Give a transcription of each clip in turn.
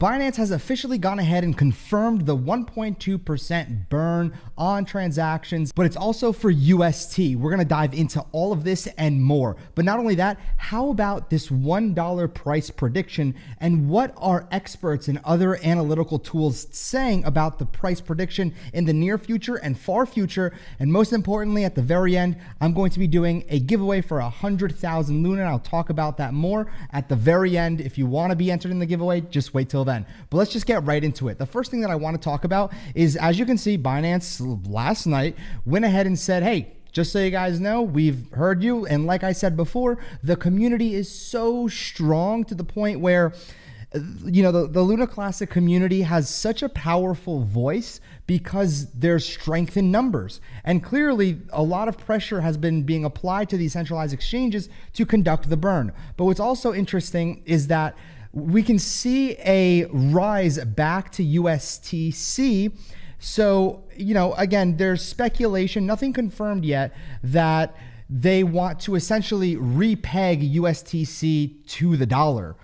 Binance has officially gone ahead and confirmed the 1.2% burn on transactions, but it's also for UST. We're gonna dive into all of this and more. But not only that, how about this $1 price prediction, and what are experts and other analytical tools saying about the price prediction in the near future and far future? And most importantly, at the very end, I'm going to be doing a giveaway for 100,000 Lunar. I'll talk about that more at the very end. If you wanna be entered in the giveaway, just wait till then. But let's just get right into it. The first thing that I want to talk about is, as you can see, Binance last night went ahead and said, hey, just so you guys know, we've heard you. And like I said before, the community is so strong to the point where, you know, the Luna Classic community has such a powerful voice because there's strength in numbers. And clearly, a lot of pressure has been being applied to these centralized exchanges to conduct the burn. But what's also interesting is that we can see a rise back to USTC. So, you know, again, there's speculation, nothing confirmed yet, that they want to essentially repeg USTC to the dollar.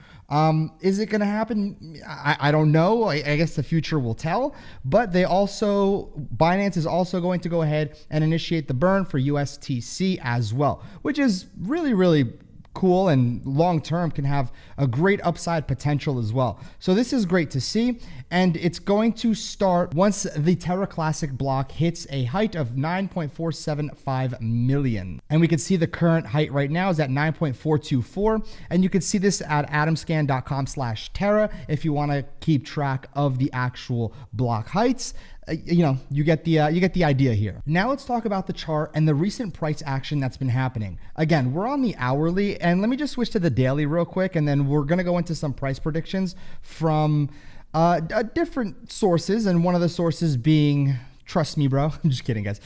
Is it going to happen? I don't know. I guess the future will tell. But Binance is also going to go ahead and initiate the burn for USTC as well, which is really, really cool, and long-term can have a great upside potential as well. So this is great to see, and it's going to start once the Terra Classic block hits a height of 9.475 million. And we can see the current height right now is at 9.424, and you can see this at atomscan.com/Terra if you want to keep track of the actual block heights. You know, you get the idea here. Now let's talk about the chart and the recent price action that's been happening. Again, we're on the hourly, and let me just switch to the daily real quick, and then we're gonna go into some price predictions from different sources, and one of the sources being, trust me, bro. I'm just kidding, guys.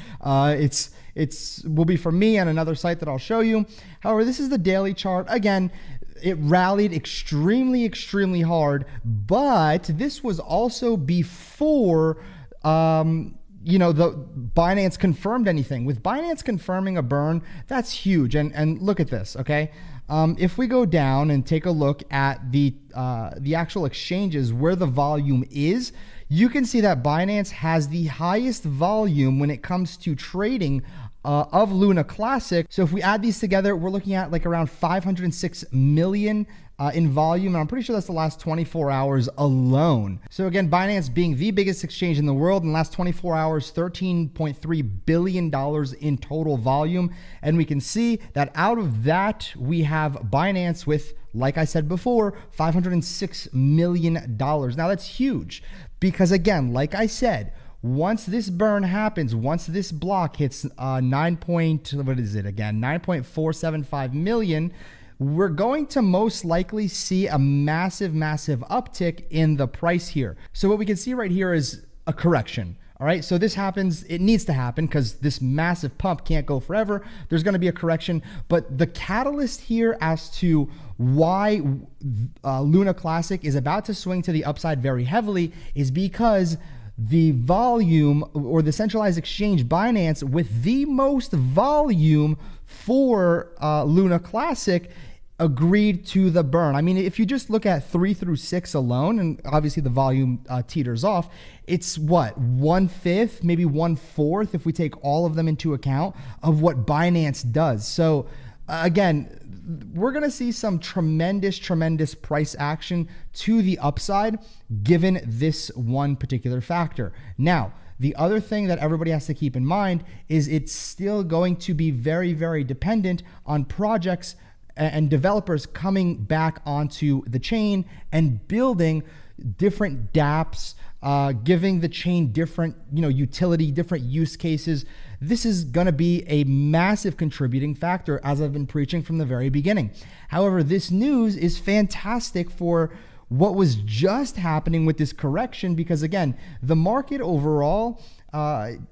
It's will be from me and another site that I'll show you. However, this is the daily chart. Again, it rallied extremely, extremely hard, but this was also before you know, the Binance confirmed anything. With Binance confirming a burn, that's huge. And look at this, okay? If we go down and take a look at the actual exchanges where the volume is, you can see that Binance has the highest volume when it comes to trading of Luna Classic. So if we add these together, we're looking at like around 506 million in volume, and I'm pretty sure that's the last 24 hours alone. So again, Binance being the biggest exchange in the world in the last 24 hours, $13.3 billion in total volume. And we can see that out of that, we have Binance with, like I said before, $506 million. Now that's huge because, again, like I said, once this burn happens, once this block hits 9.475 million, we're going to most likely see a massive, massive uptick in the price here. So what we can see right here is a correction. All right, so this happens, it needs to happen because this massive pump can't go forever. There's gonna be a correction, but the catalyst here as to why Luna Classic is about to swing to the upside very heavily is because the volume, or the centralized exchange Binance with the most volume for Luna Classic, agreed to the burn. I mean, if you just look at 3 through 6 alone, and obviously the volume teeters off, it's what, 1/5, maybe 1/4, if we take all of them into account, of what Binance does. So again, we're going to see some tremendous, tremendous price action to the upside given this one particular factor. Now, the other thing that everybody has to keep in mind is it's still going to be very, very dependent on projects and developers coming back onto the chain and building different dApps, giving the chain different, utility, different use cases. This is going to be a massive contributing factor, as I've been preaching from the very beginning. However, this news is fantastic for what was just happening with this correction, because again, the market overall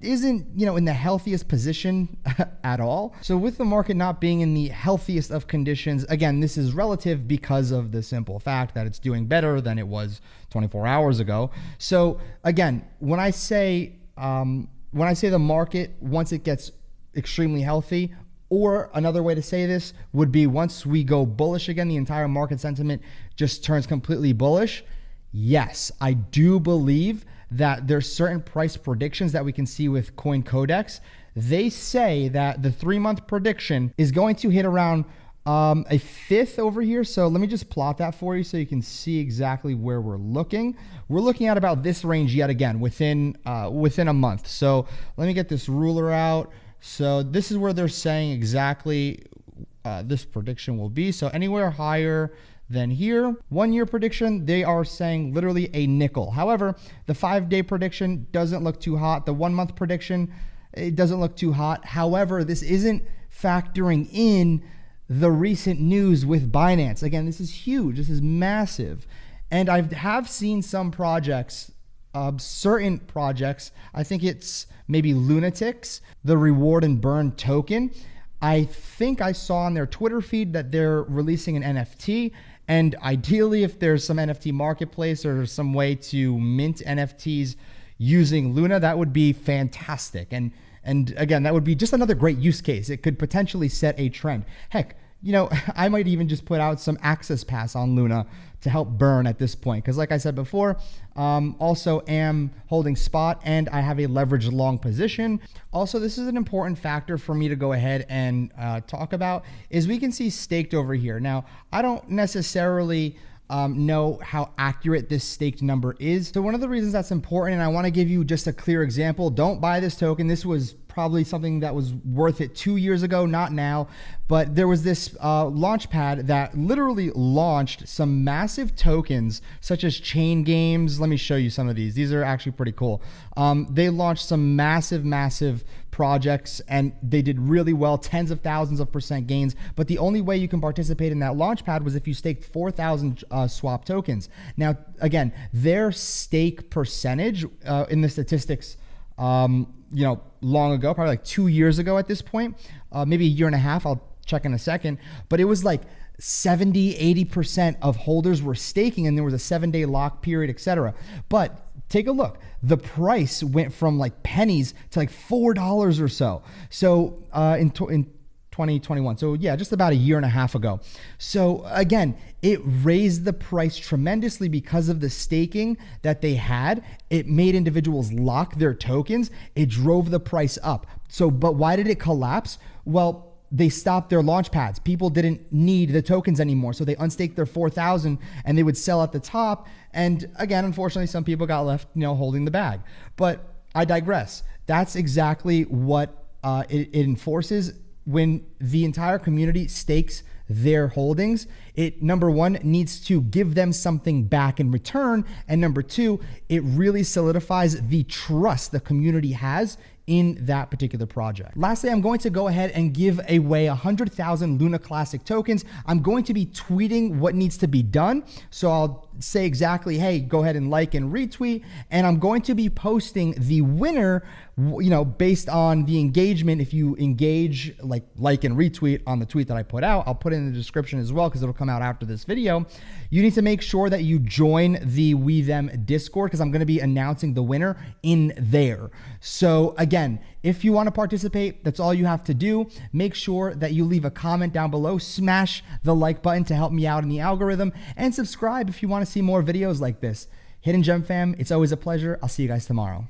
isn't, in the healthiest position at all. So with the market not being in the healthiest of conditions, again, this is relative because of the simple fact that it's doing better than it was 24 hours ago. So again, when I say the market, once it gets extremely healthy, or another way to say this would be once we go bullish again, the entire market sentiment just turns completely bullish. Yes, I do believe that there's certain price predictions that we can see with Coin Codex. They say that the 3-month prediction is going to hit around a fifth over here. So let me just plot that for you so you can see exactly where we're looking. We're looking at about this range yet again within a month. So let me get this ruler out. So this is where they're saying exactly this prediction will be. So anywhere higher than here. 1 year prediction, they are saying literally a nickel. However, the 5-day prediction doesn't look too hot. The 1 month prediction, it doesn't look too hot. However, this isn't factoring in the recent news with Binance. Again, this is huge. This is massive. And I have seen some projects, certain projects, I think it's maybe Lunatics, the reward and burn token. I think I saw on their Twitter feed that they're releasing an NFT. And ideally, if there's some NFT marketplace or some way to mint NFTs using Luna, that would be fantastic. And again, that would be just another great use case. It could potentially set a trend. Heck, you know, I might even just put out some access pass on Luna to help burn at this point. Because like I said before, also am holding spot and I have a leveraged long position. Also, this is an important factor for me to go ahead and talk about is we can see staked over here. Now, I don't necessarily know how accurate this staked number is. So one of the reasons that's important, and I want to give you just a clear example, don't buy this token. This was probably something that was worth it 2 years ago, not now. But there was this launch pad that literally launched some massive tokens such as chain games. Let me show you some of these. These are actually pretty cool. They launched some massive projects and they did really well, tens of thousands of % gains. But the only way you can participate in that launch pad was if you staked 4,000 swap tokens. Now, again, their stake percentage in the statistics, you know, long ago, probably like 2 years ago at this point, maybe a year and a half, I'll check in a second, but it was like 70-80% of holders were staking and there was a 7-day lock period, etc. But take a look, the price went from like pennies to like $4 or so. So in 2021. So yeah, just about a year and a half ago. So again, it raised the price tremendously because of the staking that they had. It made individuals lock their tokens. It drove the price up. So, but why did it collapse? Well, they stopped their launch pads. People didn't need the tokens anymore. So they unstaked their 4,000 and they would sell at the top. And again, unfortunately, some people got left, you know, holding the bag. But I digress. That's exactly what it enforces. When the entire community stakes their holdings, it, number one, needs to give them something back in return. And number two, it really solidifies the trust the community has in that particular project. Lastly, I'm going to go ahead and give away 100,000 Luna Classic tokens. I'm going to be tweeting what needs to be done. So I'll say exactly, hey, go ahead and like and retweet. And I'm going to be posting the winner, you know, based on the engagement. If you engage, like and retweet on the tweet that I put out, I'll put it in the description as well because it'll come out after this video. You need to make sure that you join the We Them Discord because I'm going to be announcing the winner in there. So again, if you want to participate, that's all you have to do. Make sure that you leave a comment down below, smash the like button to help me out in the algorithm, and subscribe if you want to see more videos like this. Hidden Gem fam, it's always a pleasure. I'll see you guys tomorrow.